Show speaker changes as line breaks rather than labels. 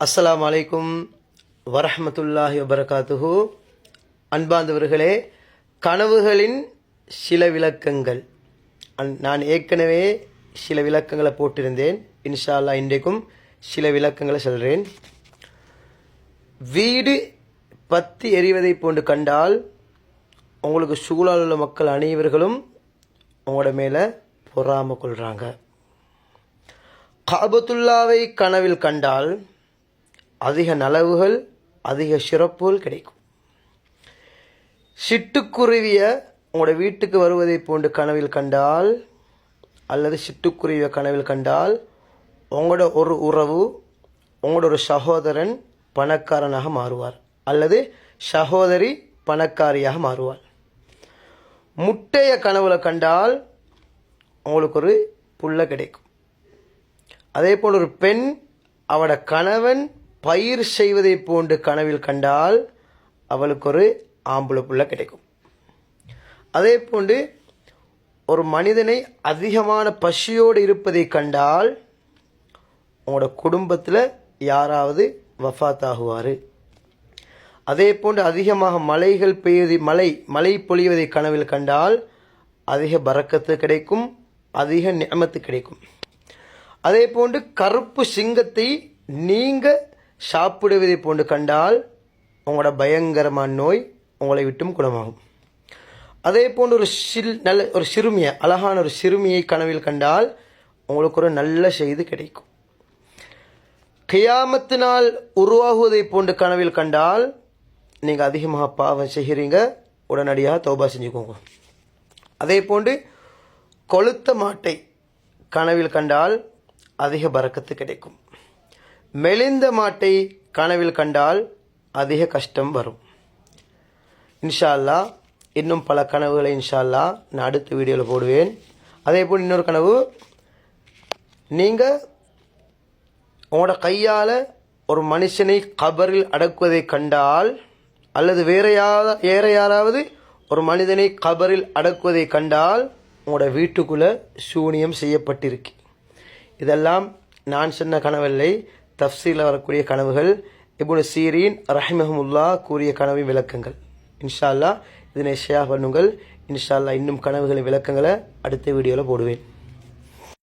அஸ்ஸலாமு அலைக்கும் வரஹ்மத்துல்லாஹி வபரகாத்துஹு. அன்பார்ந்தவர்களே, கனவுகளின் சில விளக்கங்கள். நான் ஏற்கனவே சில விளக்கங்களை போட்டிருந்தேன். இன்ஷா அல்லாஹ் இன்றைக்கும் சில விளக்கங்களை சொல்கிறேன். வீடு பற்றி எரிவதை போன்று கண்டால் உங்களுக்கு சூழல் உள்ள மக்கள் அனைவர்களும் உங்களோட மேலே பொறாமை கொள்கிறாங்க. காபத்துல்லாவை கனவில் கண்டால் அதிக நலவுகள், அதிக சிறப்புகள் கிடைக்கும். சிட்டுக்குருவிய உங்களோட வீட்டுக்கு வருவதை போன்று கனவில் கண்டால் அல்லது சிட்டுக்குருவிய கனவில் கண்டால் உங்களோட ஒரு உறவு, உங்களோட ஒரு சகோதரன் பணக்காரனாக மாறுவார் அல்லது சகோதரி பணக்காரியாக மாறுவார். முட்டைய கனவுல கண்டால் உங்களுக்கு ஒரு புள்ள கிடைக்கும். அதே போல் ஒரு பெண் அவட கணவன் பயிர் செய்வதை போன்று கனவில் கண்டால் அவளுக்கு ஒரு ஆம்பளை புள்ள கிடைக்கும். அதே போன்று ஒரு மனிதனை அதிகமான பசியோடு இருப்பதை கண்டால் உங்களோட குடும்பத்தில் யாராவது வஃபாத் ஆகுவார். அதே போன்று அதிகமாக மழைகள் பெய்து மழை பொழிவதை கனவில் கண்டால் அதிக பரக்கத்து கிடைக்கும், அதிக நியமத்து கிடைக்கும். அதே போன்று கருப்பு சிங்கத்தை நீங்கள் சாப்பிடுவதை போன்று கண்டால் உங்களோட பயங்கரமான நோய் உங்களை விட்டும் குணமாகும். அதே போன்று ஒரு சிறுமியை, அழகான ஒரு சிறுமியை கனவில் கண்டால் உங்களுக்கு ஒரு நல்ல செய்தி கிடைக்கும். கியாமத்தினால் உருவாகுவதை போன்று கனவில் கண்டால் நீங்கள் அதிகமாக பாவம் செய்கிறீங்க, உடனடியாக தௌபா செஞ்சுக்கோங்க. அதே போன்று கொளுத்த மாட்டை கனவில் கண்டால் அதிக பரக்கத்து கிடைக்கும். மெலிந்த மாட்டை கனவில் கண்டால் அதிக கஷ்டம் வரும். இன்ஷா அல்லாஹ் இன்னும் பல கனவுகளை இன்ஷா அல்லாஹ் நான் அடுத்த வீடியோவில் போடுவேன். அதே போல் இன்னொரு கனவு, நீங்கள் உங்களோட கையால் ஒரு மனுஷனை கபரில் அடக்குவதை கண்டால் அல்லது வேற யாராவது ஒரு மனிதனை கபரில் அடக்குவதை கண்டால் உங்களோட வீட்டுக்குள்ளே சூனியம் செய்யப்பட்டிருக்கு. இதெல்லாம் நான் சொன்ன கனவில்லை, தஃப்சீரில் வரக்கூடிய கனவுகள். இப்னு சீரீன் ரஹிமஹுல்லாஹ் கூறிய கனவின் விளக்கங்கள். இன்ஷா அல்லாஹ் இதனை ஷேர் பண்ணுங்கள். இன்ஷா அல்லாஹ் இன்னும் கனவுகளின் விளக்கங்களை அடுத்த வீடியோவில் போடுவேன்.